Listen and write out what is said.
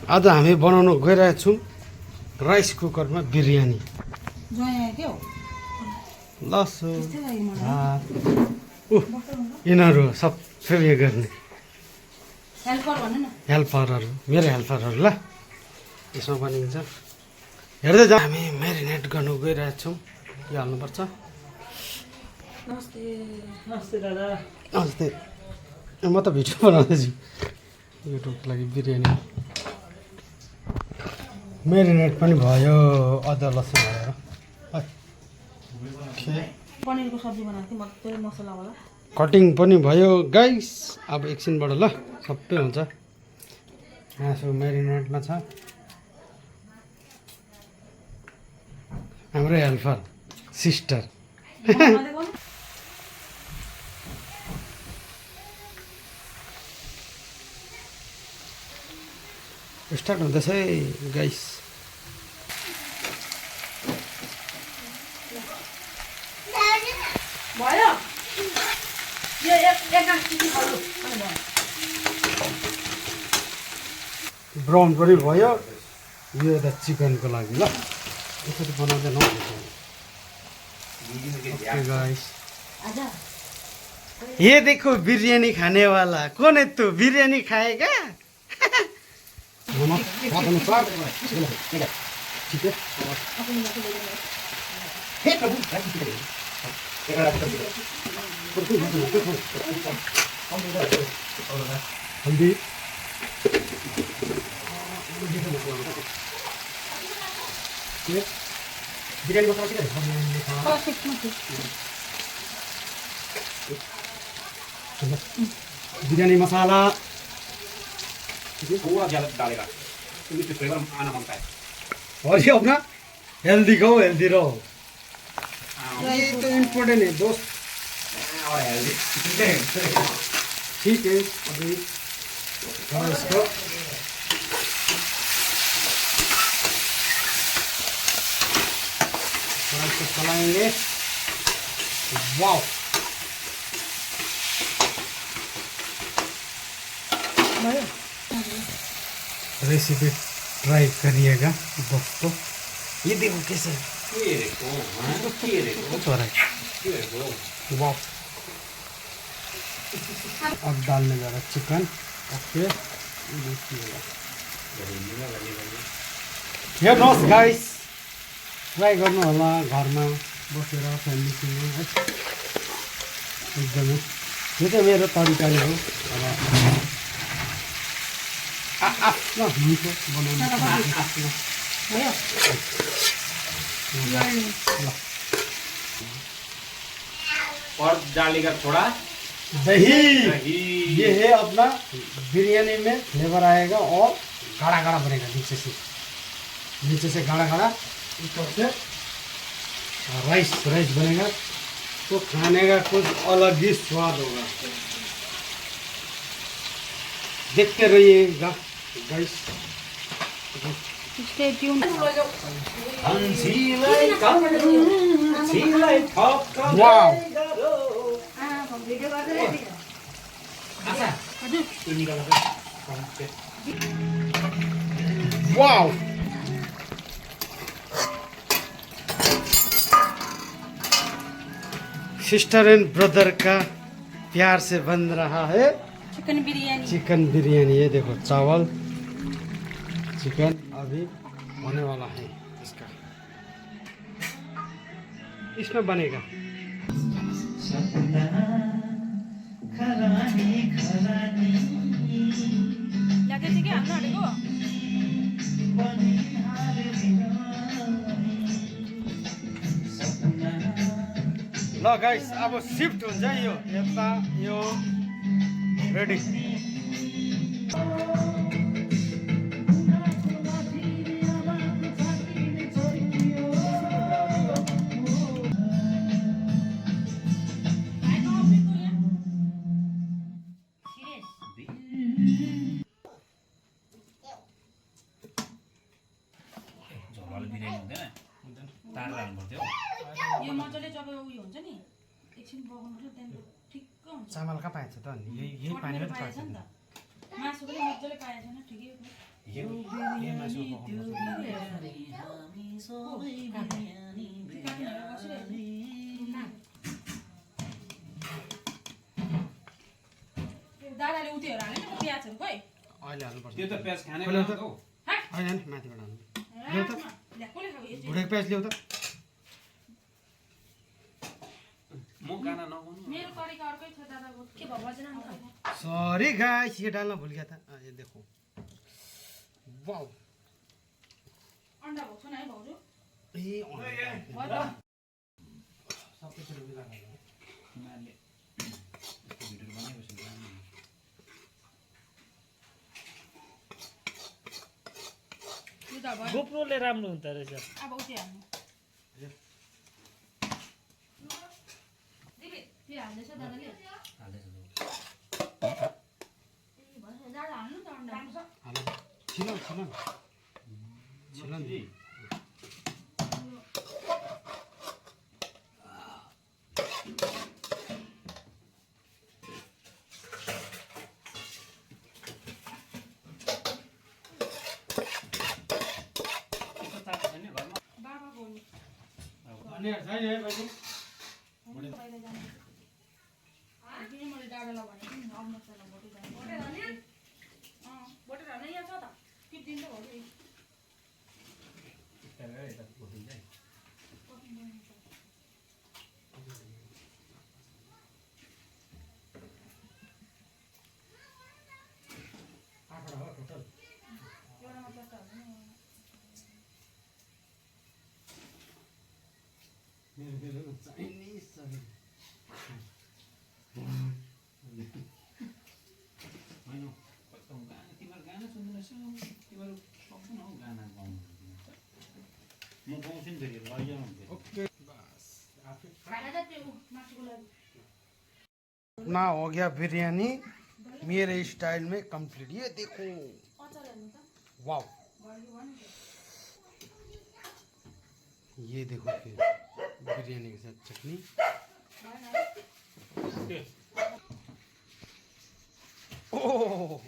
आज हामी बनाउन गइरहेको छौँ राइस कुकरमा बिरयानी। लसुन भात यिनीहरू सब फेरि यो गर्ने हेल्परहरू मेरो हेल्परहरू ल यसमा बनिन्छ। हेर्दै जाउँ। हामी म्यारिनेट गर्नु गइरहेको छौँ। के हाल्नुपर्छ? नमस्ते। नमस्ते दादा। नमस्ते। म त भिडियो बनाउँदैछु युट्युबको लागि। बिरयानी म्यारिनेट पनि भयो अदुवा लसुन हालेर। पनिरको सब्जी बनाएको थिएँ मजाले मसलावाला। कटिङ पनि भयो गाइस। अब एकछिनबाट ल सबै हुन्छ। मासु म्यारिनेटमा छ। हाम्रो हेल्पर सिस्टर स्टार्ट हुँदैछ है गाइस। भयो यो एक ब्राउन पनि भयो। यो त चिकनको लागि ल यसरी बनाउँदैन गाइस। ये देखो बिरयानी खाने वाला कौन है तू? बिरयानी खाएगा? हल्दी बिरयानी मसाला बिरयानी मसाला थोड़ा ज्यादा डालेगा क्योंकि तो फ्लेवर आना मांगता है। और ये अपना हेल्दी खाओ हेल्दी रहो। ये तो इम्पोर्टेंट है दोस्त। और हेल्दी ठीक है अभी थोड़ा इसको थोड़ा इसको चलाएंगे। वाव रेसिपी ट्राई करिएगा दोस्तों। ये देखो कैसे कुछ हो रहा है। वाह अब डालने जा रहा चिकन। ओके हेर्नुहोस् गाइस ट्राई गर्नु होला घरमा बसेर फ्यामिलीसँग है। एकदमै यो चाहिँ मेरो तरिकाले हो। अब आफ्नो मिठो बनाउनु आफ्नो और डालेगा थोड़ा दही। दही। ये है अपना बिरयानी में फ्लेवर आएगा और गाढ़ा गाढ़ा बनेगा। नीचे से गाढ़ा गाढ़ा ऊपर से राइस बनेगा तो खाने का कुछ अलग ही स्वाद होगा। देखते रहिएगा guys. Stay tune. Wow wow sister and brother का प्यार से बन रहा है चिकन बिरयानी। चिकन बिरयानी। ये देखो चावल चिकन अभी होने वाला है इसका। इसमें बनेगा ल गाइस। अब शिफ्ट हुन्छ यो यता यो रेडी। यो मजाले जब उयो हुन्छ नि एकछिन बगाउनु त्यहाँदेखि ठिक्क हुन्छ। चामल कहाँ पाएछ त अनि यही पानीमा त पाएछ नि त। मासु पनि मजाले पाएछ नि ठिकै हो। यो मासु दादाले उठेर हाल्ने नि प्याजहरू खोइ अहिले हाल्नुपर्छ त्यो त प्याज खाने खोले बेला त। हो होइन होइन माथिबाट हाल्नु ल्याउ त ल्या कसले खायो यो चाहिँ भुटेको प्याज ल्याउ त म गाना नगाउनु मेरो तरिका अर्कै छ दादाको के भयो बजेन नि त सॉरी गाइस ये डालना भूल गया था ये देखो वाओ अन्डा भएको छैन है भाउजू ए भयो त सबैतिर मिलाएर तिमीहरूले यस्तो भिडियोहरू बनाइबस्नु जान्दैन। यो त भयो गोप्रोले राम्रो हुन्छ रहेछ। अब उठे हाल्नु दिदी त्यो हाल्दैछ दादाले हाल्दैछ लु। ए भयो दादा हाल्नु त अन्डा हाल छिलो छिलो छिलो नि यस्तो चाको छैन घरमा बाबा बोल्नु अनि छैन है बहिनी बाहिर जानु किन मैले दादालाई भनेको नि अग्नतलाई भोटे जानु भोटे हाल्ने यहाँ छ त टिप्दिन्छ भोटे यता उठिन्छ है। आठवटा हो टोटल एउटामा चारवटा हाल्नु मेरो चाइनिज सबै होइन कस्तो गाना तिमीहरू गाना सुन्दैछ तिमीहरू सक्दैन हौ गाना गाउनु म गाउँछु नि फेरि लैजाउँ फेरि ओके बस आफै खाना त त्यो मासुको लागि ना हो गया बिरयानी मेरे स्टाइल में कंप्लीट ये देखो अचार हाल्नु त वाओ भयो भने ये देखो फिर बिरयानी के साथ चटनी भएन है ओह